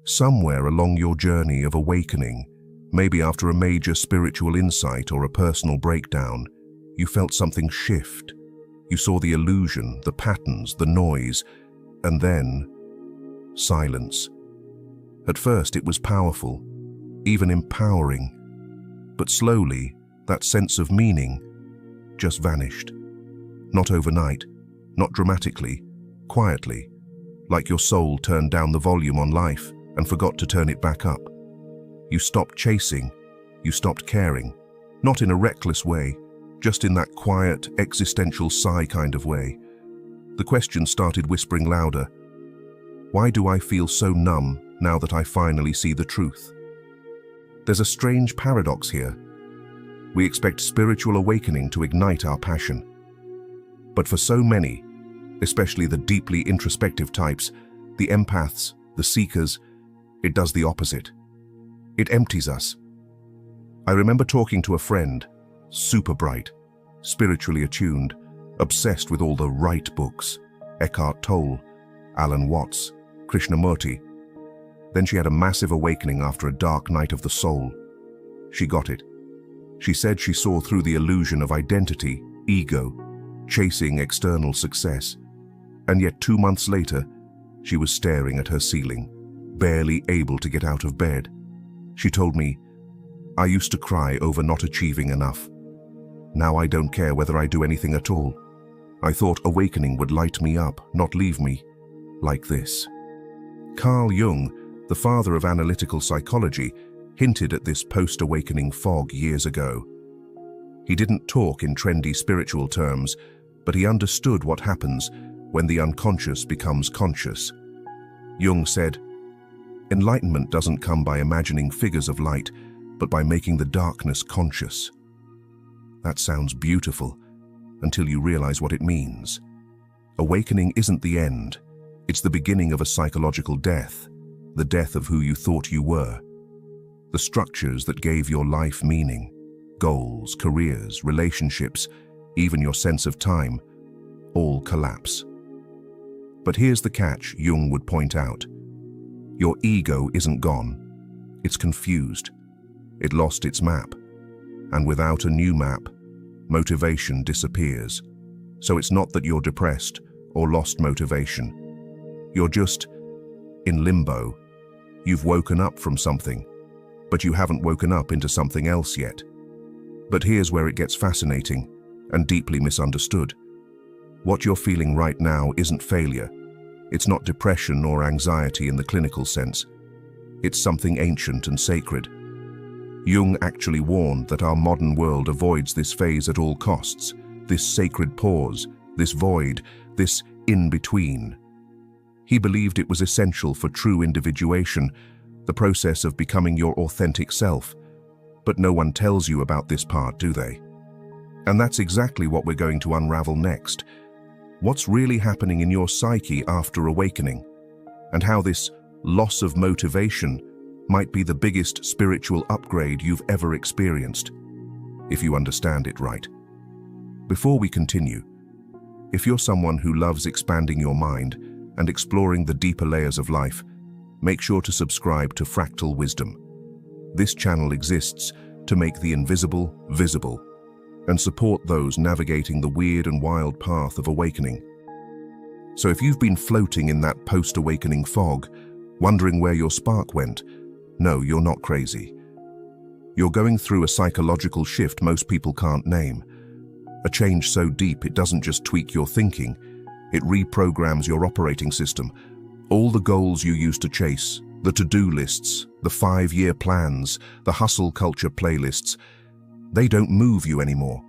Somewhere along your journey of awakening, maybe after a major spiritual insight or a personal breakdown, you felt something shift. You saw the illusion, the patterns, the noise, and then silence. At first it was powerful, even empowering, but slowly that sense of meaning just vanished. Not overnight, not dramatically, quietly, like your soul turned down the volume on life and forgot to turn it back up. You stopped chasing, you stopped caring, not in a reckless way, just in that quiet, existential sigh kind of way. The question started whispering louder. Why do I feel so numb now that I finally see the truth? There's a strange paradox here. We expect spiritual awakening to ignite our passion. But for so many, especially the deeply introspective types, the empaths, the seekers, it does the opposite. It empties us. I remember talking to a friend, super bright, spiritually attuned, obsessed with all the right books, Eckhart Tolle, Alan Watts, Krishnamurti. Then she had a massive awakening after a dark night of the soul. She got it. She said she saw through the illusion of identity, ego, chasing external success. And yet 2 months later, she was staring at her ceiling, barely able to get out of bed. She told me, "I used to cry over not achieving enough. Now I don't care whether I do anything at all. I thought awakening would light me up, not leave me like this." Carl Jung, the father of analytical psychology, hinted at this post-awakening fog years ago. He didn't talk in trendy spiritual terms, but he understood what happens when the unconscious becomes conscious. Jung said, "Enlightenment doesn't come by imagining figures of light, but by making the darkness conscious." That sounds beautiful until you realize what it means. Awakening isn't the end. It's the beginning of a psychological death, the death of who you thought you were. The structures that gave your life meaning, goals, careers, relationships, even your sense of time, all collapse. But here's the catch Jung would point out. Your ego isn't gone. It's confused. It lost its map. And without a new map, motivation disappears. So it's not that you're depressed or lost motivation. You're just in limbo. You've woken up from something, but you haven't woken up into something else yet. But here's where it gets fascinating and deeply misunderstood. What you're feeling right now isn't failure. It's not depression or anxiety in the clinical sense. It's something ancient and sacred. Jung actually warned that our modern world avoids this phase at all costs, this sacred pause, this void, this in-between. He believed it was essential for true individuation, the process of becoming your authentic self. But no one tells you about this part, do they? And that's exactly what we're going to unravel next. What's really happening in your psyche after awakening, and how this loss of motivation might be the biggest spiritual upgrade you've ever experienced, if you understand it right. Before we continue, if you're someone who loves expanding your mind and exploring the deeper layers of life, make sure to subscribe to Fractal Wisdom. This channel exists to make the invisible visible and support those navigating the weird and wild path of awakening. So if you've been floating in that post-awakening fog, wondering where your spark went, no, you're not crazy. You're going through a psychological shift most people can't name. A change so deep it doesn't just tweak your thinking, it reprograms your operating system. All the goals you used to chase, the to-do lists, the 5-year plans, the hustle culture playlists, they don't move you anymore.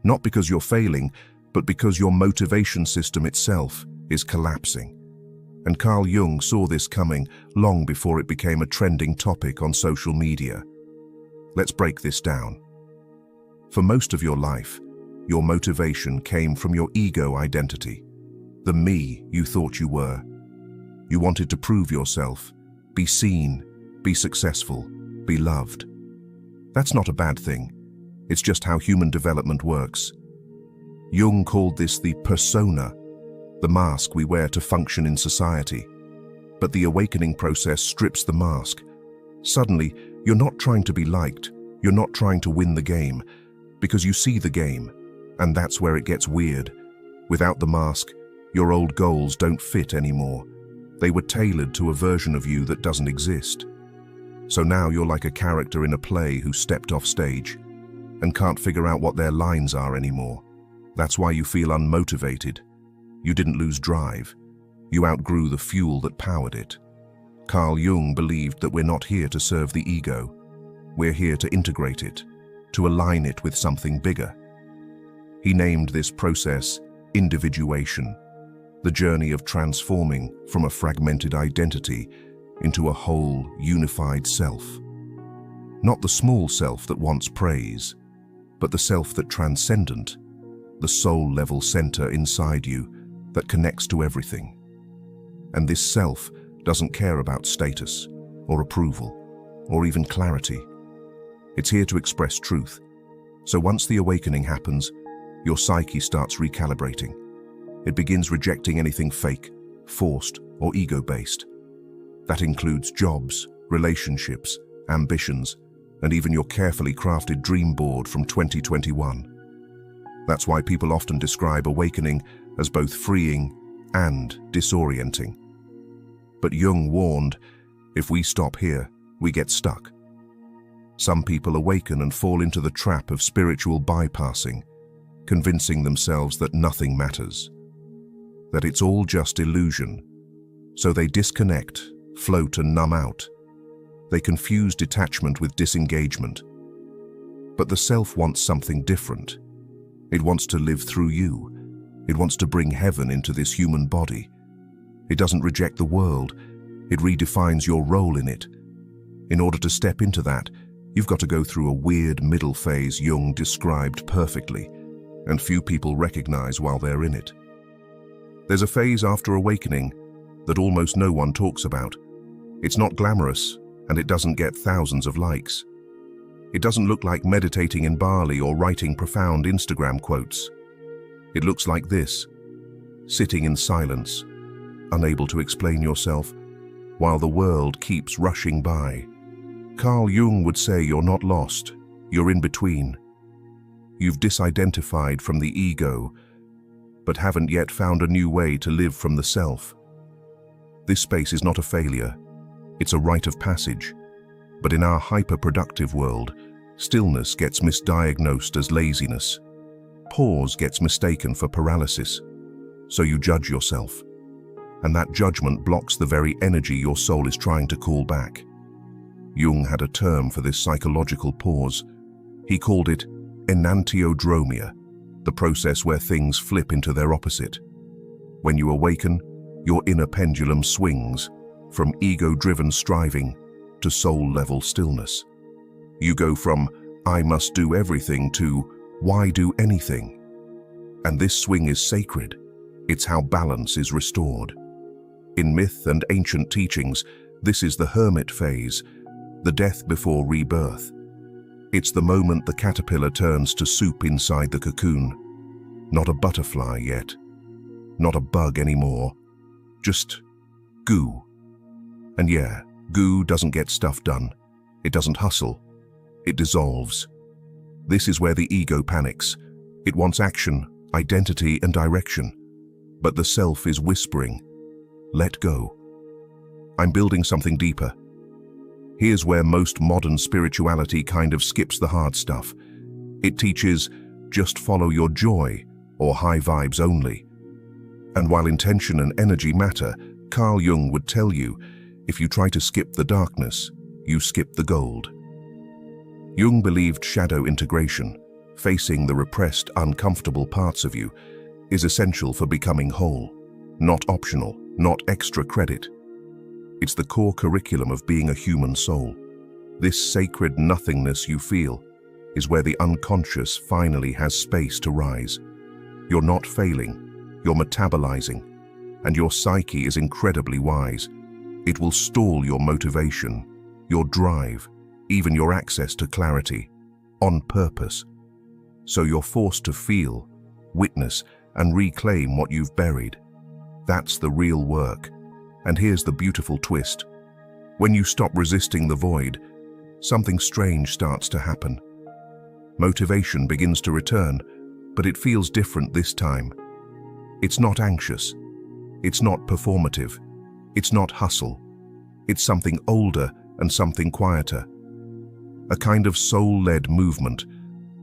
Not because you're failing, but because your motivation system itself is collapsing. And Carl Jung saw this coming long before it became a trending topic on social media. Let's break this down. For most of your life, your motivation came from your ego identity, the me you thought you were. You wanted to prove yourself, be seen, be successful, be loved. That's not a bad thing. It's just how human development works. Jung called this the persona, the mask we wear to function in society. But the awakening process strips the mask. Suddenly, you're not trying to be liked, you're not trying to win the game, because you see the game, and that's where it gets weird. Without the mask, your old goals don't fit anymore. They were tailored to a version of you that doesn't exist. So now you're like a character in a play who stepped off stage and can't figure out what their lines are anymore. That's why you feel unmotivated. You didn't lose drive. You outgrew the fuel that powered it. Carl Jung believed that we're not here to serve the ego. We're here to integrate it, to align it with something bigger. He named this process individuation, the journey of transforming from a fragmented identity into a whole, unified self. Not the small self that wants praise, but the self that transcendent, the soul-level center inside you that connects to everything. And this self doesn't care about status or approval or even clarity. It's here to express truth. So once the awakening happens, your psyche starts recalibrating. It begins rejecting anything fake, forced, or ego-based. That includes jobs, relationships, ambitions, and even your carefully crafted dream board from 2021. That's why people often describe awakening as both freeing and disorienting. But Jung warned, if we stop here, we get stuck. Some people awaken and fall into the trap of spiritual bypassing, convincing themselves that nothing matters, that it's all just illusion. So they disconnect, float and numb out. They confuse detachment with disengagement. But the self wants something different. It wants to live through you. It wants to bring heaven into this human body. It doesn't reject the world. It redefines your role in it. In order to step into that, you've got to go through a weird middle phase Jung described perfectly, and few people recognize while they're in it. There's a phase after awakening that almost no one talks about. It's not glamorous, and it doesn't get thousands of likes. It doesn't look like meditating in Bali or writing profound Instagram quotes. It looks like this: sitting in silence, unable to explain yourself, while the world keeps rushing by. Carl Jung would say you're not lost, you're in between. You've disidentified from the ego, but haven't yet found a new way to live from the self. This space is not a failure, it's a rite of passage. But in our hyper-productive world, stillness gets misdiagnosed as laziness. Pause gets mistaken for paralysis. So you judge yourself. And that judgment blocks the very energy your soul is trying to call back. Jung had a term for this psychological pause. He called it enantiodromia, the process where things flip into their opposite. When you awaken, your inner pendulum swings from ego-driven striving to soul-level stillness. You go from "I must do everything" to "Why do anything?" And this swing is sacred. It's how balance is restored. In myth and ancient teachings, this is the hermit phase, the death before rebirth. It's the moment the caterpillar turns to soup inside the cocoon. Not a butterfly yet. Not a bug anymore. Just goo. And yeah, goo doesn't get stuff done. It doesn't hustle. It dissolves. This is where the ego panics. It wants action, identity, and direction. But the self is whispering, let go. I'm building something deeper. Here's where most modern spirituality kind of skips the hard stuff. It teaches, just follow your joy, or high vibes only. And while intention and energy matter, Carl Jung would tell you, if you try to skip the darkness, you skip the gold. Jung believed shadow integration, facing the repressed, uncomfortable parts of you, is essential for becoming whole, not optional, not extra credit. It's the core curriculum of being a human soul. This sacred nothingness you feel is where the unconscious finally has space to rise. You're not failing, you're metabolizing, and your psyche is incredibly wise. It will stall your motivation, your drive, even your access to clarity, on purpose. So you're forced to feel, witness, and reclaim what you've buried. That's the real work. And here's the beautiful twist. When you stop resisting the void, something strange starts to happen. Motivation begins to return, but it feels different this time. It's not anxious. It's not performative. It's not hustle. It's something older and something quieter. A kind of soul-led movement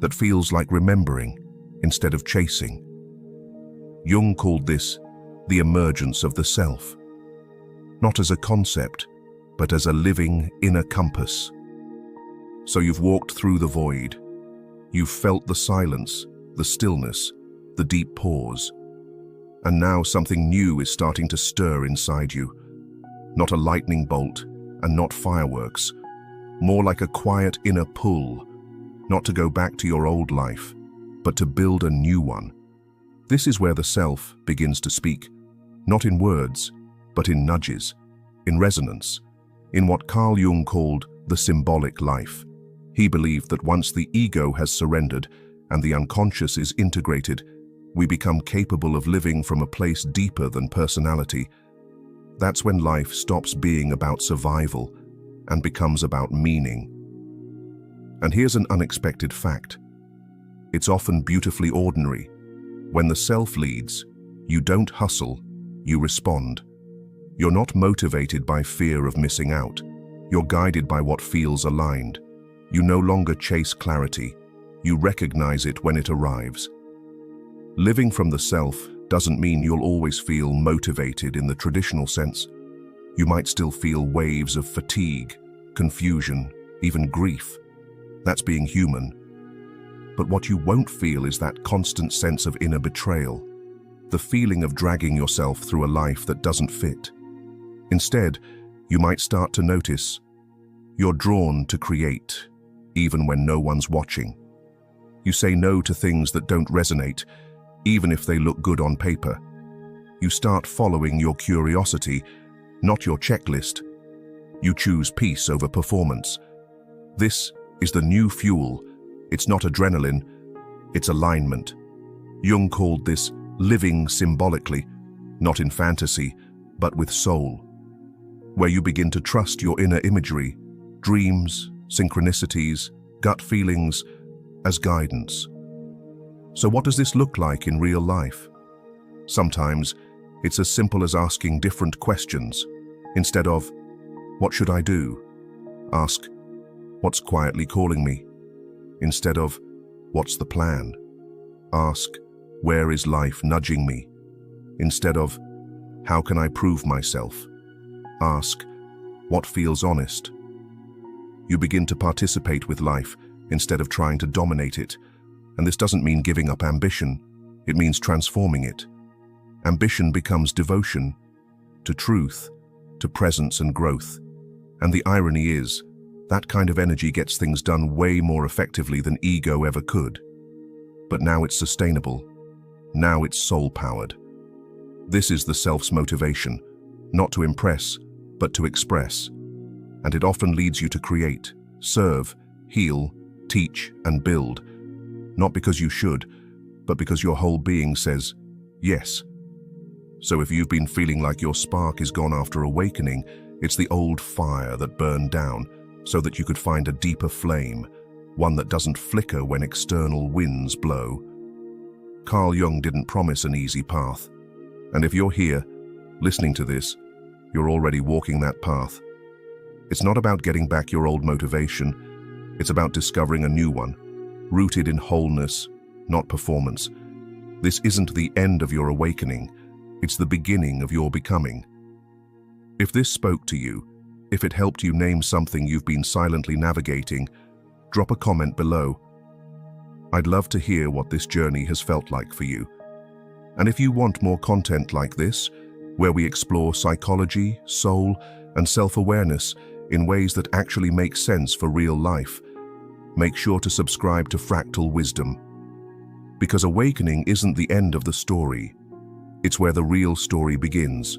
that feels like remembering instead of chasing. Jung called this the emergence of the self. Not as a concept, but as a living inner compass. So you've walked through the void. You've felt the silence, the stillness, the deep pause. And now something new is starting to stir inside you. Not a lightning bolt and not fireworks. More like a quiet inner pull. Not to go back to your old life, but to build a new one. This is where the self begins to speak. Not in words, but in nudges, in resonance, in what Carl Jung called the symbolic life. He believed that once the ego has surrendered and the unconscious is integrated, we become capable of living from a place deeper than personality. That's when life stops being about survival and becomes about meaning. And here's an unexpected fact. It's often beautifully ordinary. When the self leads, you don't hustle, you respond. You're not motivated by fear of missing out. You're guided by what feels aligned. You no longer chase clarity. You recognize it when it arrives. Living from the self doesn't mean you'll always feel motivated in the traditional sense. You might still feel waves of fatigue, confusion, even grief. That's being human. But what you won't feel is that constant sense of inner betrayal, the feeling of dragging yourself through a life that doesn't fit. Instead, you might start to notice you're drawn to create, even when no one's watching. You say no to things that don't resonate, even if they look good on paper. You start following your curiosity, not your checklist. You choose peace over performance. This is the new fuel. It's not adrenaline, it's alignment. Jung called this living symbolically, not in fantasy, but with soul, where you begin to trust your inner imagery, dreams, synchronicities, gut feelings, as guidance. So what does this look like in real life? Sometimes it's as simple as asking different questions. Instead of, "What should I do?" ask, "What's quietly calling me?" Instead of, "What's the plan?" ask, "Where is life nudging me?" Instead of, "How can I prove myself?" ask, "What feels honest?" You begin to participate with life instead of trying to dominate it. And this doesn't mean giving up ambition, it means transforming it. Ambition becomes devotion to truth, to presence and growth. And the irony is, that kind of energy gets things done way more effectively than ego ever could. But now it's sustainable. Now it's soul-powered. This is the self's motivation, not to impress, but to express. And it often leads you to create, serve, heal, teach, and build. Not because you should, but because your whole being says, yes. So if you've been feeling like your spark is gone after awakening, it's the old fire that burned down, so that you could find a deeper flame, one that doesn't flicker when external winds blow. Carl Jung didn't promise an easy path. And if you're here, listening to this, you're already walking that path. It's not about getting back your old motivation, it's about discovering a new one, rooted in wholeness, not performance. This isn't the end of your awakening, it's the beginning of your becoming. If this spoke to you, if it helped you name something you've been silently navigating, drop a comment below. I'd love to hear what this journey has felt like for you. And if you want more content like this, where we explore psychology, soul, and self-awareness in ways that actually make sense for real life, make sure to subscribe to Fractal Wisdom. Because awakening isn't the end of the story, it's where the real story begins.